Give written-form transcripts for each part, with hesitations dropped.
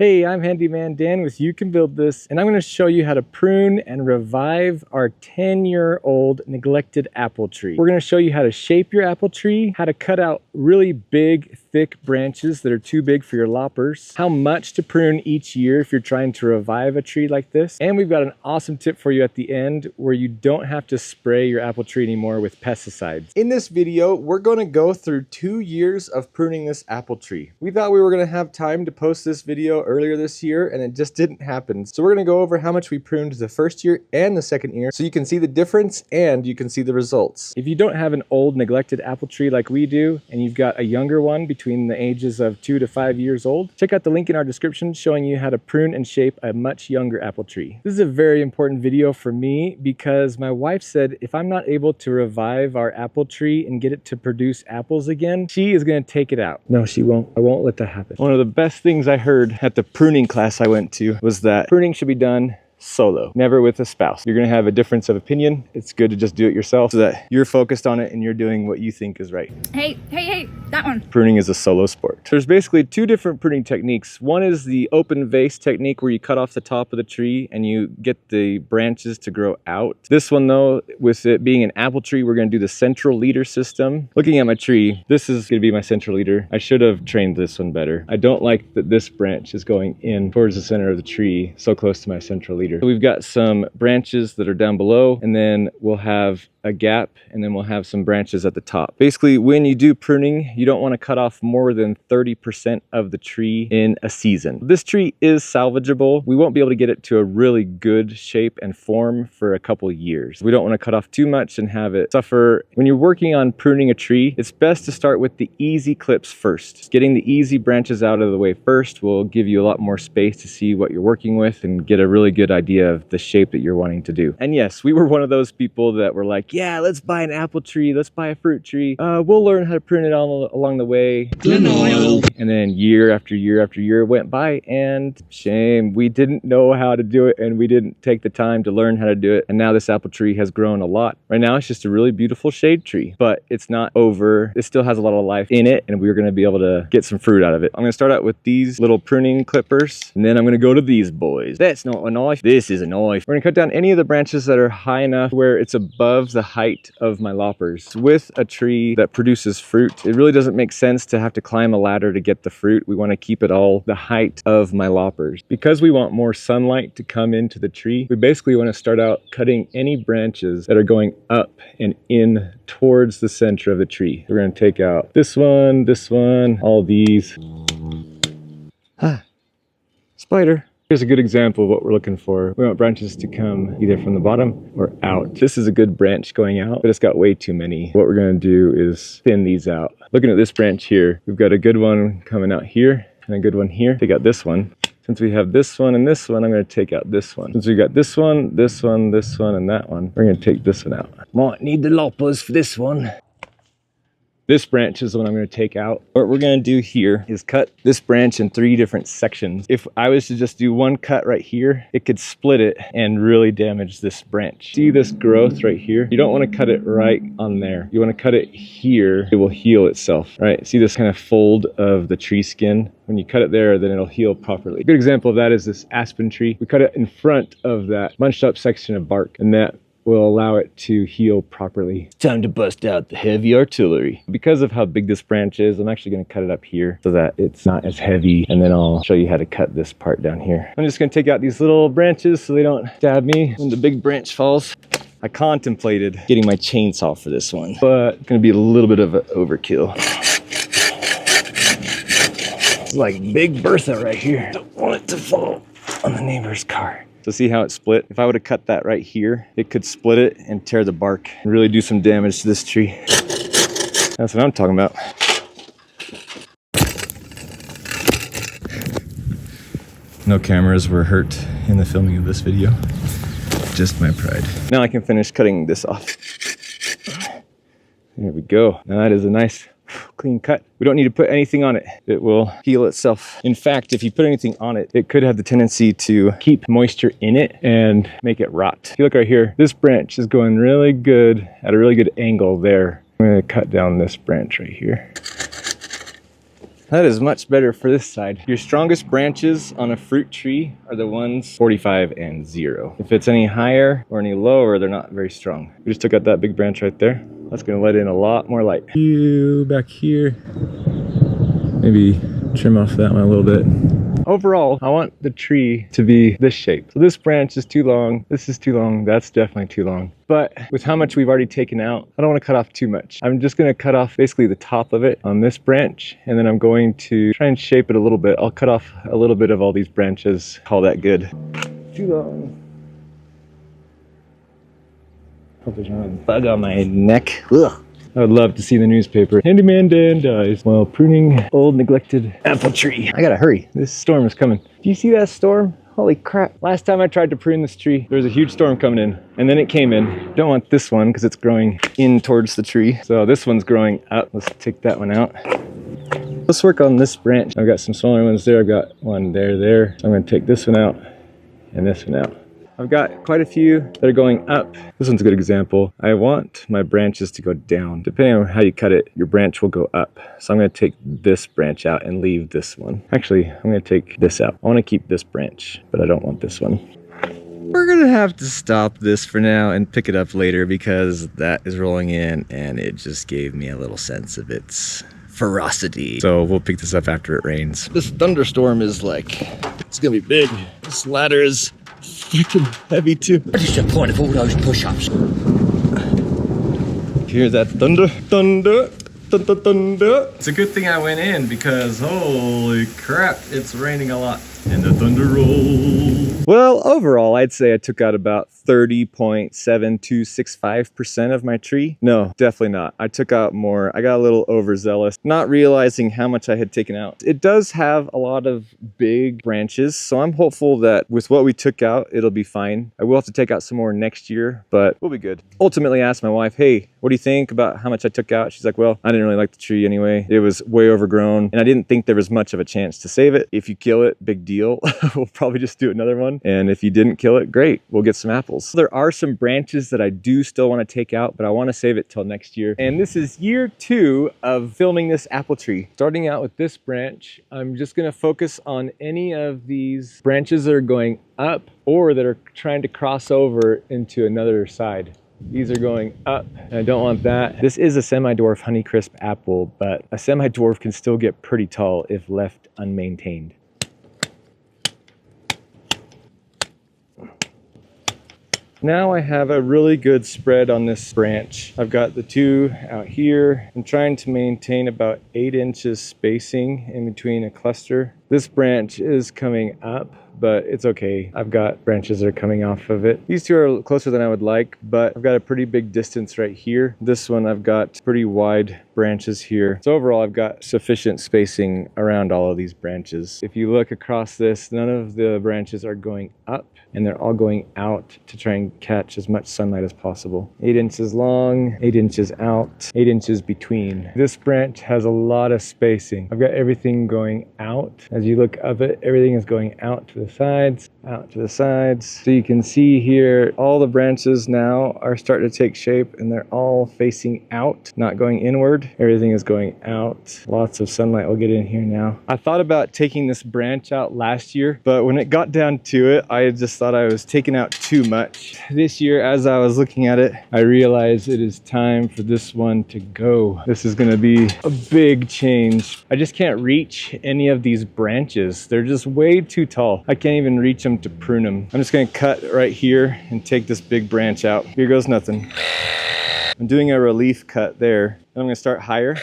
Hey, I'm Handyman Dan with You Can Build This, and I'm going to show you how to prune and revive our 10-year-old neglected apple tree. We're going to show you how to shape your apple tree, how to cut out really big, thick branches that are too big for your loppers, how much to prune each year if you're trying to revive a tree like this, and we've got an awesome tip for you at the end where you don't have to spray your apple tree anymore with pesticides. In this video, we're going to go through 2 years of pruning this apple tree. We thought we were going to have time to post this video earlier this year, and it just didn't happen. So we're going to go over how much we pruned the first year and the second year so you can see the difference and you can see the results. If you don't have an old neglected apple tree like we do, and you've got a younger one between the ages of 2 to 5 years old, check out the link in our description showing you how to prune and shape a much younger apple tree. This is a very important video for me because my wife said if I'm not able to revive our apple tree and get it to produce apples again, she is going to take it out. No, she won't. I won't let that happen. One of the best things I heard at the pruning class I went to was that pruning should be done solo, never with a spouse. You're going to have a difference of opinion. It's good to just do it yourself so that you're focused on it and you're doing what you think is right. Hey, that one. Pruning is a solo sport. There's basically 2 different pruning techniques. One is the open vase technique where you cut off the top of the tree and you get the branches to grow out. This one though, with it being an apple tree, we're going to do the central leader system. Looking at my tree, this is going to be my central leader. I should have trained this one better. I don't like that this branch is going in towards the center of the tree, so close to my central leader. So we've got some branches that are down below, and then we'll have a gap, and then we'll have some branches at the top. Basically, when you do pruning, you don't want to cut off more than 30% of the tree in a season. This tree is salvageable. We won't be able to get it to a really good shape and form for a couple years. We don't want to cut off too much and have it suffer. When you're working on pruning a tree, it's best to start with the easy clips first. Getting the easy branches out of the way first will give you a lot more space to see what you're working with and get a really good idea of the shape that you're wanting to do. And yes, we were one of those people that were like, yeah, let's buy an apple tree, let's buy a fruit tree. We'll learn how to prune it all along the way. And then year after year after year went by, and shame, we didn't know how to do it and we didn't take the time to learn how to do it. And now this apple tree has grown a lot. Right now it's just a really beautiful shade tree, but it's not over. It still has a lot of life in it, and we're going to be able to get some fruit out of it. I'm going to start out with these little pruning clippers, and then I'm going to go to these boys. That's not a knife. This is a knife. We're going to cut down any of the branches that are high enough where it's above the height of my loppers. With a tree that produces fruit, it really doesn't make sense to have to climb a ladder to get the fruit. We want to keep it all the height of my loppers. Because we want more sunlight to come into the tree, we basically want to start out cutting any branches that are going up and in towards the center of the tree. We're going to take out this one, all these. Spider. Here's a good example of what we're looking for. We want branches to come either from the bottom or out. This is a good branch going out, but it's got way too many. What we're going to do is thin these out. Looking at this branch here, we've got a good one coming out here and a good one here. Take out this one. Since we have this one and this one, I'm going to take out this one. Since we got this one, and that one, we're going to take this one out. Might need the loppers for this one. This branch is the one I'm going to take out. What we're going to do here is cut this branch in 3 different sections. If I was to just do one cut right here, it could split it and really damage this branch. See this growth right here? You don't want to cut it right on there. You want to cut it here. It will heal itself, right? See this kind of fold of the tree skin? When you cut it there, then it'll heal properly. A good example of that is this aspen tree. We cut it in front of that bunched up section of bark, and that will allow it to heal properly. It's time to bust out the heavy artillery. Because of how big this branch is, I'm actually going to cut it up here so that it's not as heavy, and then I'll show you how to cut this part down here. I'm just going to take out these little branches so they don't stab me when the big branch falls. I contemplated getting my chainsaw for this one, but it's going to be a little bit of an overkill. It's like Big Bertha right here. Don't want it to fall on the neighbor's car. So see how it split? If I would have cut that right here, it could split it and tear the bark and really do some damage to this tree. That's what I'm talking about. No cameras were hurt in the filming of this video. Just my pride. Now I can finish cutting this off. There we go. Now that is a nice clean cut. We don't need to put anything on it. It will heal itself. In fact, if you put anything on it, it could have the tendency to keep moisture in it and make it rot. If you look right here, this branch is going really good at a really good angle there. I'm going to cut down this branch right here. That is much better for this side. Your strongest branches on a fruit tree are the ones 45 and 0. If it's any higher or any lower, they're not very strong. We just took out that big branch right there. That's gonna let in a lot more light. You back here. Maybe trim off that one a little bit. Overall, I want the tree to be this shape. So this branch is too long, this is too long, that's definitely too long. But with how much we've already taken out, I don't want to cut off too much. I'm just going to cut off basically the top of it on this branch, and then I'm going to try and shape it a little bit. I'll cut off a little bit of all these branches, call that good. Too long. Hope there's not a bug on my neck. Ugh. I would love to see the newspaper. Handyman Dan dies while pruning old neglected apple tree. I gotta hurry. This storm is coming. Do you see that storm? Holy crap. Last time I tried to prune this tree, there was a huge storm coming in, and then it came in. Don't want this one because it's growing in towards the tree. So this one's growing up. Let's take that one out. Let's work on this branch. I've got some smaller ones there. I've got one there. So I'm gonna take this one out and this one out. I've got quite a few that are going up. This one's a good example. I want my branches to go down. Depending on how you cut it, your branch will go up. So I'm gonna take this branch out and leave this one. Actually, I'm gonna take this out. I wanna keep this branch, but I don't want this one. We're gonna have to stop this for now and pick it up later because that is rolling in and it just gave me a little sense of its ferocity. So we'll pick this up after it rains. This thunderstorm is like, it's gonna be big. This ladder is freaking heavy too. What is the point of all those push-ups? Hear that thunder? Thunder, thunder, thunder. It's a good thing I went in because holy crap, it's raining a lot. And the thunder roll. Well, overall, I'd say I took out about 30.7265% of my tree. No, definitely not. I took out more. I got a little overzealous, not realizing how much I had taken out. It does have a lot of big branches, so I'm hopeful that with what we took out, it'll be fine. I will have to take out some more next year, but we'll be good. Ultimately, I asked my wife, hey, what do you think about how much I took out? She's like, well, I didn't really like the tree anyway. It was way overgrown, and I didn't think there was much of a chance to save it. If you kill it, big deal. We'll probably just do another one. And if you didn't kill it, great. We'll get some apples. There are some branches that I do still want to take out, but I want to save it till next year. And this is year 2 of filming this apple tree. Starting out with this branch, I'm just going to focus on any of these branches that are going up or that are trying to cross over into another side. These are going up, and I don't want that. This is a semi-dwarf Honeycrisp apple, but a semi-dwarf can still get pretty tall if left unmaintained. Now I have a really good spread on this branch. I've got the 2 out here. I'm trying to maintain about 8 inches spacing in between a cluster. This branch is coming up, but it's okay. I've got branches that are coming off of it. These 2 are closer than I would like, but I've got a pretty big distance right here. This one, I've got pretty wide branches here. So overall, I've got sufficient spacing around all of these branches. If you look across this, none of the branches are going up, and they're all going out to try and catch as much sunlight as possible. 8 inches long, 8 inches out, 8 inches between. This branch has a lot of spacing. I've got everything going out. As you look up it, everything is going out to the sides, out to the sides. So you can see here, all the branches now are starting to take shape and they're all facing out, not going inward. Everything is going out. Lots of sunlight will get in here now. I thought about taking this branch out last year, but when it got down to it, I just thought I was taking out too much. This year, as I was looking at it, I realized it is time for this one to go. This is gonna be a big change. I just can't reach any of these branches. They're just way too tall. I can't even reach them to prune them. I'm just gonna cut right here and take this big branch out. Here goes nothing. I'm doing a relief cut there. I'm gonna start higher.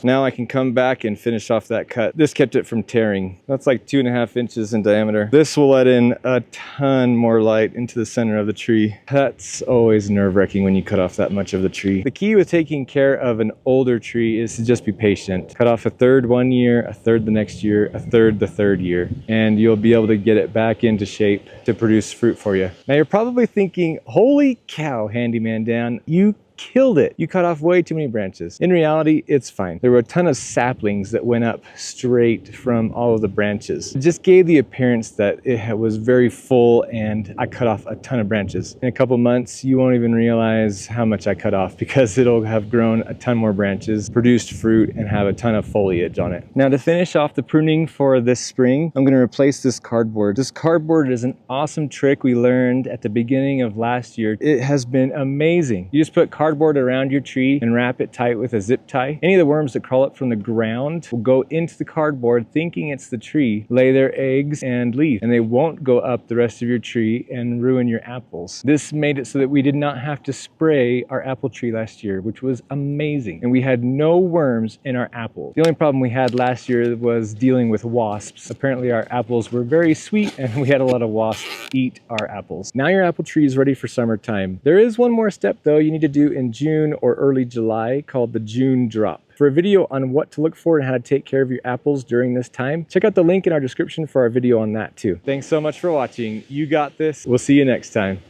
Now I can come back and finish off that cut. This kept it from tearing. That's like 2.5 inches in diameter. This will let in a ton more light into the center of the tree. That's always nerve-wracking when you cut off that much of the tree. The key with taking care of an older tree is to just be patient. Cut off a third one year, a third the next year, a third the third year, and you'll be able to get it back into shape to produce fruit for you. Now you're probably thinking, holy cow, Handyman Dan, you killed it. You cut off way too many branches. In reality, it's fine. There were a ton of saplings that went up straight from all of the branches. It just gave the appearance that it was very full and I cut off a ton of branches. In a couple months, you won't even realize how much I cut off because it'll have grown a ton more branches, produced fruit, and have a ton of foliage on it. Now to finish off the pruning for this spring, I'm gonna replace this cardboard. This cardboard is an awesome trick we learned at the beginning of last year. It has been amazing. You just put cardboard around your tree and wrap it tight with a zip tie. Any of the worms that crawl up from the ground will go into the cardboard thinking it's the tree, lay their eggs and leave, and they won't go up the rest of your tree and ruin your apples. This made it so that we did not have to spray our apple tree last year, which was amazing, and we had no worms in our apples. The only problem we had last year was dealing with wasps. Apparently our apples were very sweet and we had a lot of wasps eat our apples. Now your apple tree is ready for summertime. There is one more step though you need to do in June or early July called the June drop. For a video on what to look for and how to take care of your apples during this time, check out the link in our description for our video on that too. Thanks so much for watching. You got this. We'll see you next time.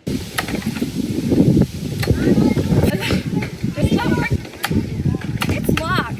It's not working. It's locked.